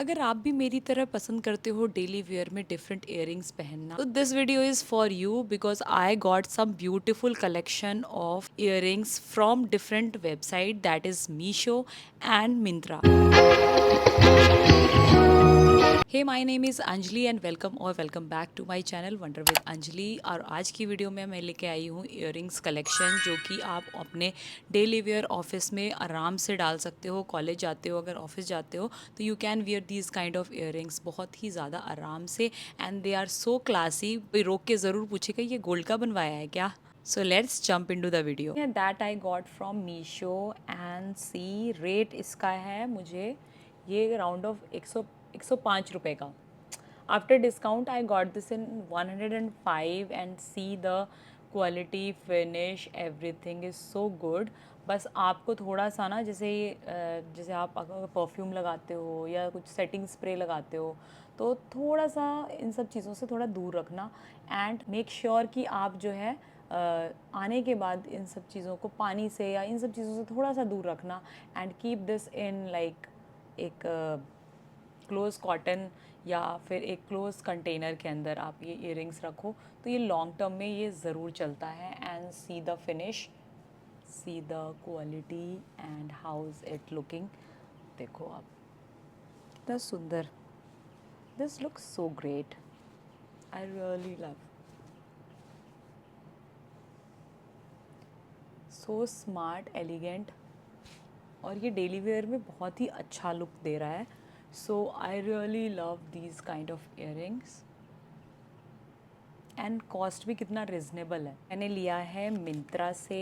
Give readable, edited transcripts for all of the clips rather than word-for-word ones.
अगर आप भी मेरी तरह पसंद करते हो डेली वेयर में डिफरेंट इयरिंग्स पहनना, तो this video is for you because I got some beautiful collection of earrings from different website that is Meesho and Myntra. Hey my name is Anjali and welcome और welcome back to my channel wonder with Anjali. और आज की video में मैं लेके आई हूँ earrings collection जो कि आप अपने डेली वेयर ऑफिस में आराम से डाल सकते हो। कॉलेज जाते हो, अगर ऑफिस जाते हो तो you can wear these kind of earrings बहुत ही ज़्यादा आराम से and they are so classy. कोई रोक के ज़रूर पूछेगा ये गोल्ड का बनवाया है क्या। So let's jump into the video. Yeah, that I got from Meesho and see rate इसका है मुझे ये राउंड ऑफ 105 रुपये का। After discount I got this in 105 and see the quality finish everything is so good. बस आपको थोड़ा सा ना जैसे आप अगर परफ्यूम लगाते हो या कुछ सेटिंग स्प्रे लगाते हो तो थोड़ा सा इन सब चीज़ों से थोड़ा दूर रखना एंड मेक श्योर कि आप जो है आने के बाद इन सब चीज़ों को पानी से या इन सब चीज़ों से थोड़ा सा दूर रखना and keep this in like एक क्लोज कॉटन या फिर एक क्लोज कंटेनर के अंदर आप ये इयरिंग्स रखो तो ये लॉन्ग टर्म में ये ज़रूर चलता है। And see the finish, see the quality and how is it looking. देखो आप कितना सुंदर, this looks so great, I really love, so smart elegant और ये डेली वेयर में बहुत ही अच्छा लुक दे रहा है। So I really love these kind of earrings and cost भी कितना रिजनेबल है। मैंने लिया है मिंत्रा से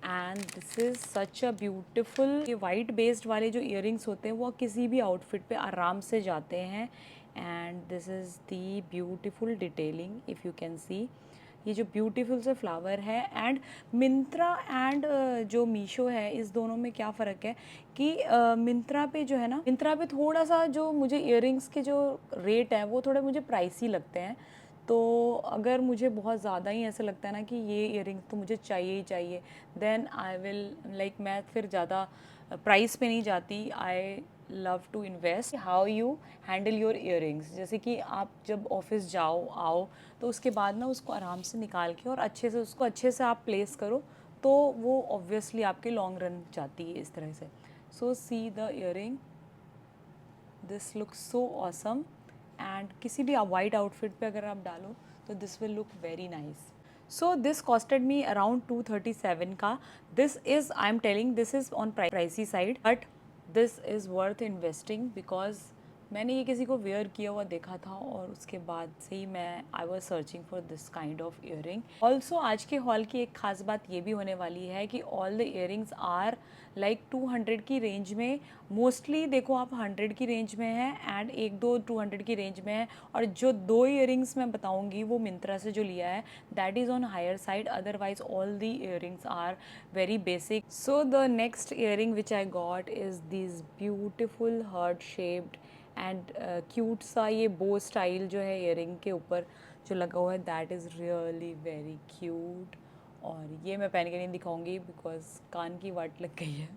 and this is such a beautiful. ये वाइट बेस्ड वाले जो इयरिंग्स होते हैं वो किसी भी आउटफिट पे आराम से जाते हैं and this is the beautiful detailing if you can see. ये जो ब्यूटीफुल से फ्लावर है एंड मिंत्रा एंड जो मीशो है इस दोनों में क्या फ़र्क है कि मिंत्रा पे जो है ना, मिंत्रा पे थोड़ा सा जो मुझे इयरिंग्स के जो रेट है वो थोड़े मुझे प्राइसी लगते हैं। तो अगर मुझे बहुत ज़्यादा ही ऐसा लगता है ना कि ये इयरिंग्स तो मुझे चाहिए ही चाहिए देन आई विल लाइक मैं फिर ज़्यादा प्राइस पे नहीं जाती। I love to invest. How you handle your earrings, जैसे कि आप जब ऑफिस जाओ आओ तो उसके बाद ना उसको आराम से निकाल के और अच्छे से आप प्लेस करो तो वो ऑब्वियसली आपके लॉन्ग रन जाती है इस तरह से। So see the earring, this look so awesome and किसी भी वाइट आउटफिट पे अगर आप डालो तो this will look very nice. So this costed me around 237 का। This is I am telling this is on pricey side but this is worth investing because मैंने ये किसी को वेयर किया हुआ देखा था और उसके बाद से ही मैं I was searching for this kind of earring. Also आज के हॉल की एक खास बात ये भी होने वाली है कि all the earrings are like 200 की रेंज में। मोस्टली देखो आप 100 की रेंज में है एंड एक दो 200 की रेंज में है और जो दो इयरिंग्स मैं बताऊंगी वो मिंत्रा से जो लिया है that is on higher side, otherwise all the earrings are very basic. So the next earring which I got is this beautiful heart shaped and cute सा ये बो स्टाइल जो है इयरिंग के ऊपर जो लगा हुआ है that is really very cute. और ये मैं पहन के नहीं दिखाऊंगी बिकॉज कान की वाट लग गई है।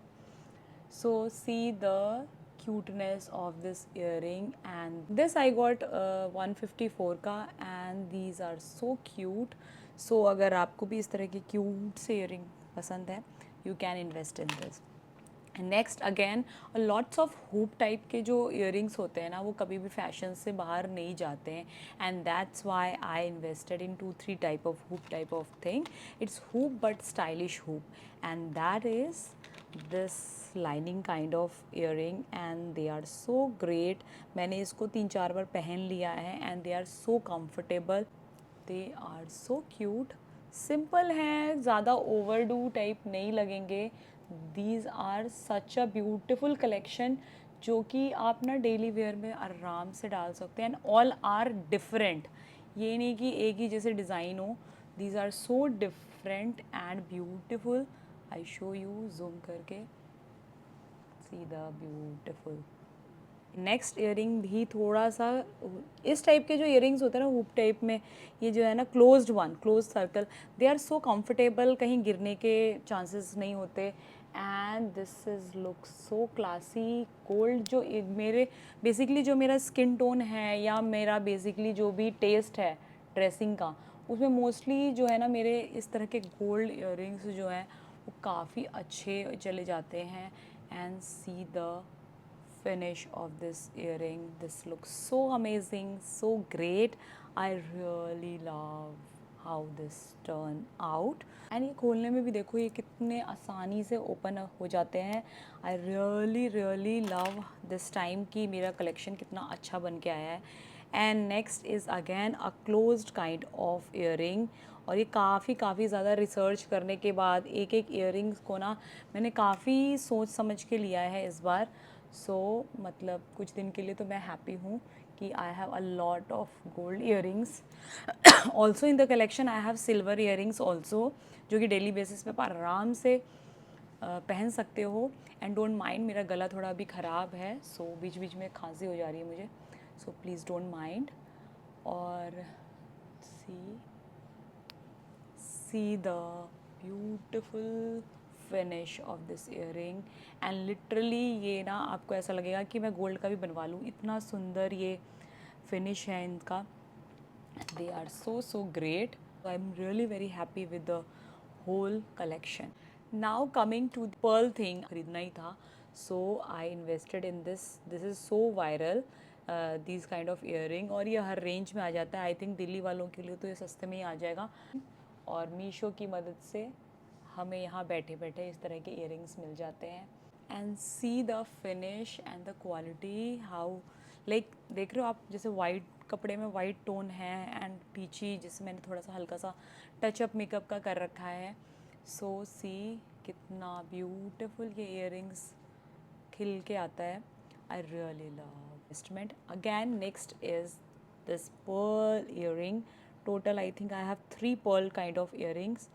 So see the cuteness of this earring and this I got 154 का and these are so cute. So अगर आपको भी इस तरह की क्यूट से earring पसंद है you can invest in this. Next again lots of hoop type के जो इयरिंग्स होते हैं ना वो कभी भी फैशन से बाहर नहीं जाते हैं and that's why I invested in 2-3 type of hoop type of thing. It's hoop but stylish hoop and that is this lining kind of earring and they are so great. मैंने इसको 3-4 बार पहन लिया है and they are so comfortable, they are so cute, simple हैं, ज़्यादा overdo type नहीं लगेंगे। These are such a beautiful collection जो कि आप ना डेली वेयर में आराम से डाल सकते हैं एंड ऑल आर डिफरेंट। ये नहीं कि एक ही जैसे डिज़ाइन हो, these are so different and beautiful. I show you zoom करके, see the beautiful. Next earring भी थोड़ा सा इस टाइप के जो इयरिंग्स होते हैं ना हुप टाइप में, ये जो है ना closed one, close circle, they are so comfortable, कहीं गिरने के चांसेस नहीं होते and this is look so classy. Gold जो मेरे बेसिकली जो मेरा स्किन टोन है या मेरा बेसिकली जो भी टेस्ट है ड्रेसिंग का, उसमें मोस्टली जो है ना मेरे इस तरह के गोल्ड इयररिंग्स जो हैं वो काफ़ी अच्छे चले जाते हैं। And see the finish of this earring, this looks so amazing, so great. I really love how this turn out. And ये खोलने में भी देखो ये कितने आसानी से ओपन हो जाते हैं। I really really love this time कि मेरा कलेक्शन कितना अच्छा बन के आया है। And next is again a closed kind of earring. और ये काफ़ी ज़्यादा रिसर्च करने के बाद एक एक ईयरिंग्स को ना मैंने काफ़ी सोच समझ के लिया है इस बार। मतलब कुछ दिन के लिए तो मैं हैप्पी हूँ कि I have a lot of gold earrings. Also in the collection I have silver earrings also, जो कि डेली बेसिस पे आप आराम से पहन सकते हो। एंड डोंट माइंड, मेरा गला थोड़ा अभी ख़राब है, सो बीच बीच में खांसी हो जा रही है मुझे, सो प्लीज़ डोंट माइंड। और see the beautiful finish of this earring and literally ये ना आपको ऐसा लगेगा कि मैं गोल्ड का भी बनवा लूँ, इतना सुंदर ये फिनिश है इनका। they are so great. So I'm really very happy with the whole collection. Now coming to the pearl thing, खरीदना ही था, so I invested in this is so viral, these kind of earring, और ये हर range में आ जाता है। I think Delhi वालों के लिए तो ये सस्ते में ही आ जाएगा, और मीशो की मदद से हमें यहाँ बैठे बैठे इस तरह के इयरिंग्स मिल जाते हैं। And see the finish and the quality, how like देख रहे हो आप, जैसे वाइट कपड़े में वाइट टोन है एंड पीची जिसमें मैंने थोड़ा सा हल्का सा टचअप मेकअप का कर रखा है। सो सी कितना ब्यूटीफुल ये इयरिंग्स खिल के आता है। आई really love investment. Again next is this pearl earring. Total I think I have 3 pearl kind of earrings,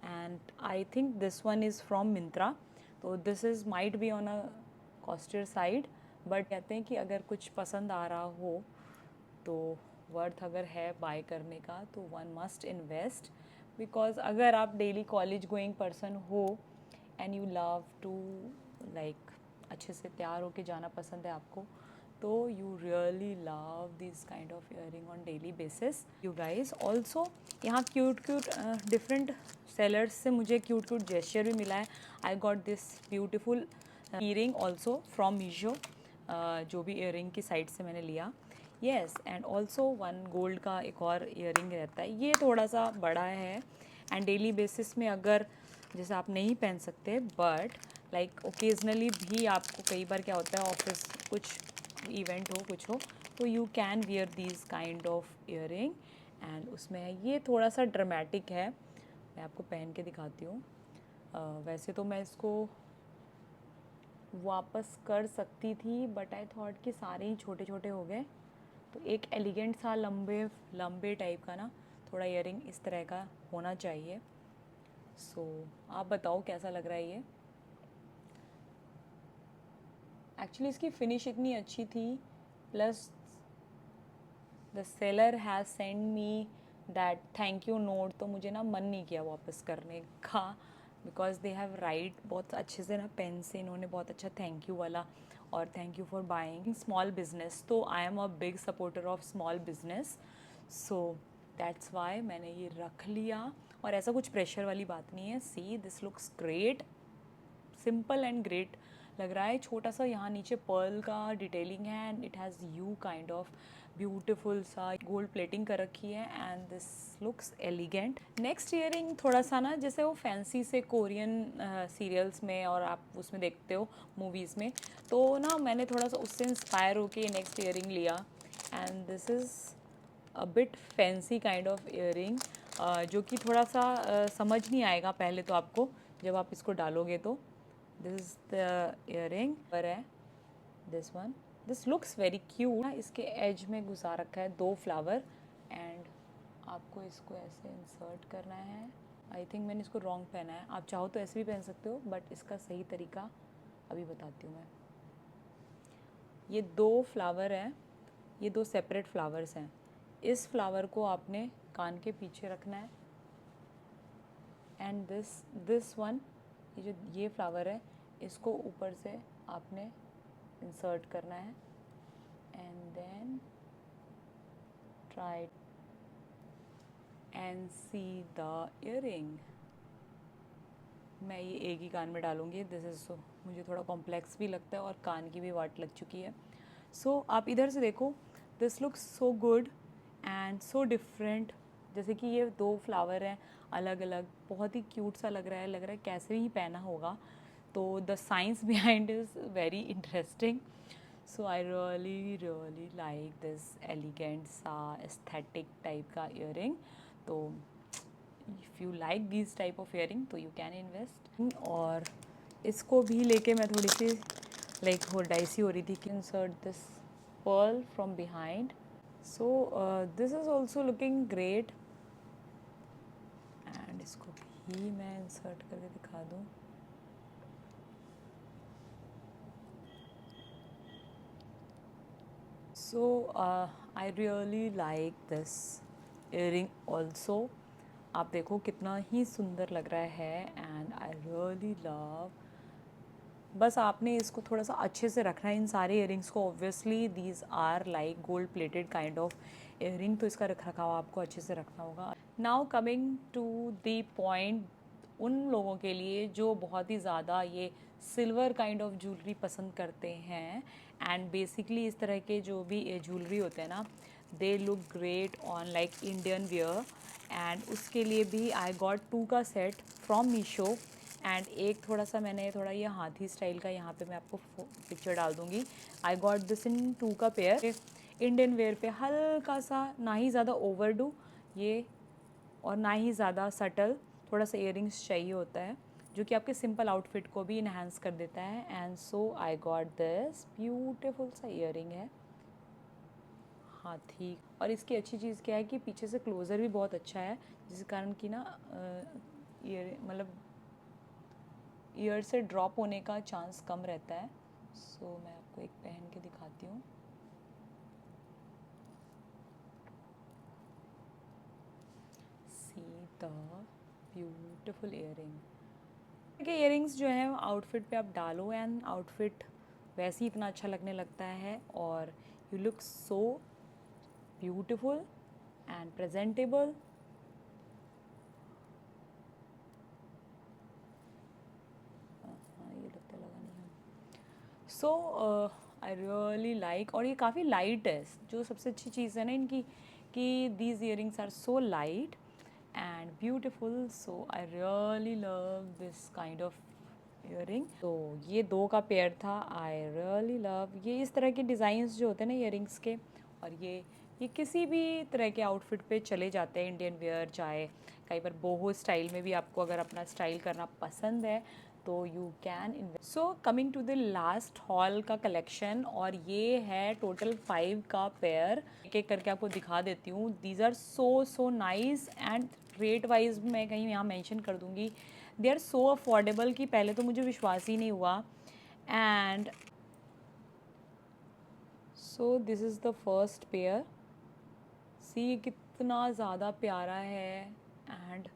and I think this one is from Myntra. तो this is might be on a costlier side, but कहते हैं कि अगर कुछ पसंद आ रहा हो तो वर्थ अगर है बाय करने का तो वन मस्ट इन्वेस्ट, बिकॉज अगर आप डेली कॉलेज गोइंग पर्सन हो and you love to like अच्छे से तैयार होके जाना पसंद है आपको, तो you really love this kind of earring on daily basis you guys. Also यहाँ क्यूट डिफरेंट सेलर्स से मुझे क्यूट जेस्चर भी मिला है। I got this beautiful earring also from Meesho, जो भी इयरिंग की साइड से मैंने लिया। Yes, and also one gold का एक और इयरिंग रहता है, ये थोड़ा सा बड़ा है एंड डेली बेसिस में अगर जैसे आप नहीं पहन सकते, बट लाइक ओकेजनली भी आपको कई बार क्या होता है ऑफिस कुछ इवेंट हो कुछ हो तो you can wear these kind of earring. And उसमें है ये थोड़ा सा ड्रामेटिक है, मैं आपको पहन के दिखाती हूँ। वैसे तो मैं इसको वापस कर सकती थी, बट आई थॉट कि सारे ही छोटे छोटे हो गए, तो एक एलिगेंट सा लंबे लंबे टाइप का ना थोड़ा इयरिंग इस तरह का होना चाहिए। सो आप बताओ कैसा लग रहा है ये। एक्चुअली इसकी फिनिश इतनी अच्छी थी, plus the seller has send me that thank you note, तो मुझे ना मन नहीं किया वापस करने का, बिकॉज दे हैव राइट बहुत अच्छे से ना पेन से इन्होंने बहुत अच्छा थैंक यू वाला, और thank you for buying small business, तो I am a big supporter of small business, so that's why मैंने ये रख लिया। और ऐसा कुछ प्रेशर वाली बात नहीं है। See this looks great, simple and great लग रहा है। छोटा सा यहाँ नीचे पर्ल का डिटेलिंग है and it has you kind of beautiful सा गोल्ड प्लेटिंग कर रखी है and this looks elegant. Next earring थोड़ा सा ना जैसे वो फैंसी से कोरियन सीरियल्स में और आप उसमें देखते हो मूवीज़ में, तो ना मैंने थोड़ा सा उससे इंस्पायर होके नेक्स्ट ईयरिंग लिया and this is a bit fancy kind of earring, जो कि थोड़ा सा समझ नहीं आएगा पहले तो आपको, जब आप इसको डालोगे तो। दिस इज द इयरिंग पर है this one, this looks very cute. इसके एज में घुसा रखा है 2 फ्लावर एंड आपको इसको ऐसे इंसर्ट करना है। आई थिंक मैंने इसको रॉन्ग पहना है, आप चाहो तो ऐसे भी पहन सकते हो, बट इसका सही तरीका अभी बताती हूँ मैं। ये 2 फ्लावर हैं, ये 2 सेपरेट फ्लावर्स हैं। इस फ्लावर को आपने कान के पीछे रखना है एंड दिस वन, ये जो ये फ्लावर है इसको ऊपर से आपने इंसर्ट करना है and then try and see the earring. मैं ये एक ही कान में डालूँगी, दिस इज़ सो, मुझे थोड़ा कॉम्प्लेक्स भी लगता है और कान की भी वाट लग चुकी है। सो आप इधर से देखो, this looks so good and so different. जैसे कि ये दो फ्लावर हैं अलग अलग, बहुत ही क्यूट सा लग रहा है कैसे ही पहना होगा। तो the science behind is very interesting. So I really like this elegant सा एस्थेटिक टाइप का ईयरिंग। तो if you like this type of earring तो यू कैन इन्वेस्ट। और इसको भी लेके मैं थोड़ी सी लाइक हो डाइसी हो रही थी कि insert this pearl from behind. So this is also looking great and इसको भी मैं इंसर्ट करके दिखा दूँ। So I really like this earring also. आप देखो कितना ही सुंदर लग रहा है एंड आई रियली लव। बस आपने इसको थोड़ा सा अच्छे से रखना है इन सारे इयरिंग्स को। Obviously these are like gold plated kind of earring, तो इसका रख रखाव आपको अच्छे से रखना होगा। Now coming to the point, उन लोगों के लिए जो बहुत ही ज़्यादा ये सिल्वर काइंड ऑफ ज्वेलरी पसंद करते हैं एंड बेसिकली इस तरह के जो भी ज्वेलरी होते हैं ना, they look great on like Indian wear. And उसके लिए भी आई गॉट 2 का सेट फ्रॉम मीशो एंड एक थोड़ा सा मैंने थोड़ा ये हाथी स्टाइल का, यहाँ पे मैं आपको पिक्चर डाल दूँगी। आई गॉट दिस इन 2 का पेयर। इंडियन वेयर पे हल्का सा, ना ही ज़्यादा ओवरडू ये और ना ही ज़्यादा सटल, थोड़ा सा इयरिंग्स चाहिए होता है जो कि आपके सिंपल आउटफिट को भी इन्हांस कर देता है। And so I got this beautiful सा इयरिंग है हाथी। और इसकी अच्छी चीज़ क्या है कि पीछे से क्लोज़र भी बहुत अच्छा है, जिस कारण कि ना ईयर मतलब ईयर से ड्रॉप होने का चांस कम रहता है। सो मैं आपको एक पहन के दिखाती हूँ। सी द ब्यूटिफुल इयरिंग। देखिए इयरिंग्स जो है आउटफिट पे आप डालो एंड आउटफिट वैसे ही इतना अच्छा लगने लगता है और you look so beautiful and presentable. हाँ ये लगता लगा नहीं है। सो आई रियली लाइक, और ये काफ़ी लाइट है, जो सबसे अच्छी चीज़ है ना इनकी कि these earrings are so light and beautiful. So I really love this kind of earring. तो ये 2 का पेयर था। आई रियली लव ये इस तरह के डिज़ाइंस जो होते हैं ना इयरिंग्स के, और ये किसी भी तरह के आउटफिट पे चले जाते हैं, इंडियन वेयर, चाहे कई बार बोहो स्टाइल में भी आपको अगर अपना स्टाइल करना पसंद है तो you can invest. So coming to the last haul का कलेक्शन, और ये है टोटल 5 का पेयर। एक एक करके आपको दिखा देती हूँ। These are so nice and rate wise मैं कहीं यहाँ मेंशन कर दूँगी। दे आर सो अफोर्डेबल कि पहले तो मुझे विश्वास ही नहीं हुआ। And so this is the first pair. See कितना ज़्यादा प्यारा है एंड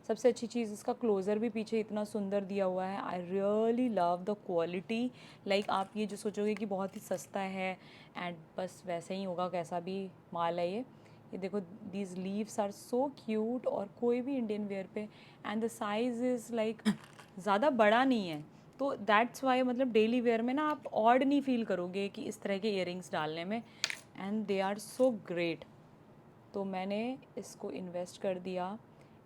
सबसे अच्छी चीज़ इसका क्लोज़र भी पीछे इतना सुंदर दिया हुआ है। आई really love the quality. Like आप ये जो सोचोगे कि बहुत ही सस्ता है एंड बस वैसे ही होगा, कैसा भी माल है ये देखो these leaves are so cute, और कोई भी इंडियन वेयर पे and the size is like ज़्यादा बड़ा नहीं है, तो दैट्स वाई मतलब डेली वेयर में ना आप ऑड नहीं फील करोगे कि इस तरह के इयरिंग्स डालने में। And they are so great. तो मैंने इसको इन्वेस्ट कर दिया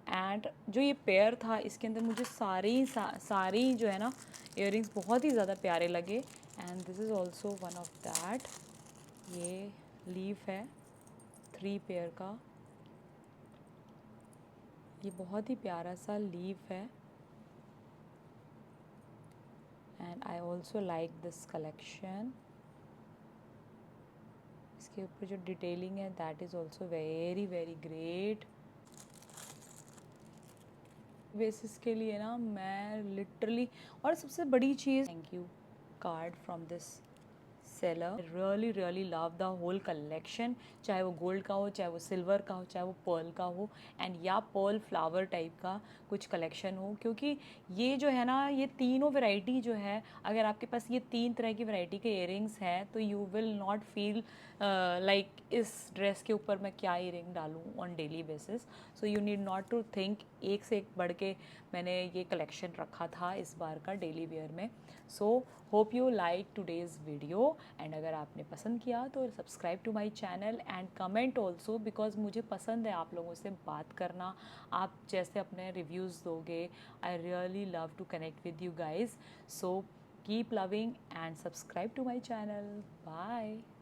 एंड जो ये पेयर था इसके अंदर मुझे सारे जो है ना इयरिंग्स बहुत ही ज़्यादा प्यारे लगे। And this is also one of that. ये लीफ है 3 पेयर का, ये बहुत ही प्यारा सा लीफ है and I also like this collection. इसके ऊपर जो डिटेलिंग है that is also very great. Basis के लिए ना मैं लिटरली, और सबसे बड़ी चीज़ thank you card from this seller. Really really love the whole collection, चाहे वो गोल्ड का हो, चाहे वो सिल्वर का हो, चाहे वो पर्ल का हो, एंड या पर्ल फ्लावर टाइप का कुछ कलेक्शन हो, क्योंकि ये जो है ना, ये तीनों वैरायटी जो है, अगर आपके पास ये 3 तरह की वैरायटी के इयरिंग्स हैं तो you will not feel like इस ड्रेस के ऊपर मैं क्या इयरिंग डालूँ on daily basis. So you need not to think, एक से एक बढ़ के मैंने ये कलेक्शन रखा था इस बार का डेली वेयर में। So hope you like today's video, and अगर आपने पसंद किया तो subscribe to my channel and comment also, because मुझे पसंद है आप लोगों से बात करना। आप जैसे अपने रिव्यूज़ दोगे, I really love to connect with you guys. So keep loving and subscribe to my channel. Bye.